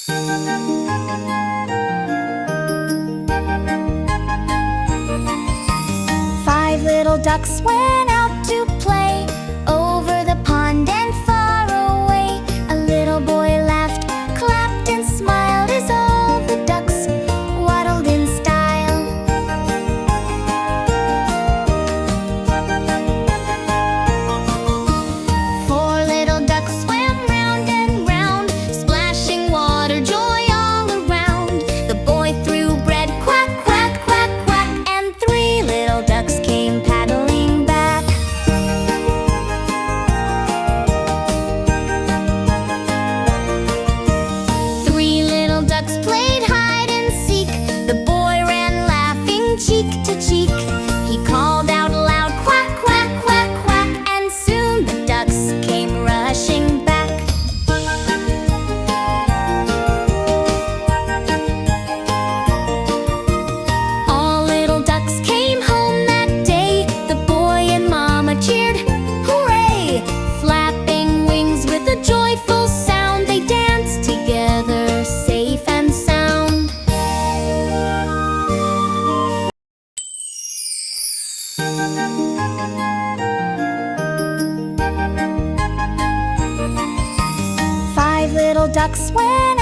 Five little ducks went out to play over the pond and far away. A little boy laughed, clapped and smiled as all the ducks waddled in style. Four little ducks swam round and round, splashing water, joy all around. The boy threw bread, quack, quack, quack, quack, and three little ducks came paddling back. Three little ducks played hide and seek. The boy ran laughing cheek to cheek. He called out loud, quack, quack, quack, quack, and soon the ducks came rushing back. All little ducks came home that day. The boy and mama cheered, hooray! Flapping wings with a joyful sound, they danced together, safe and sound. Five little ducks went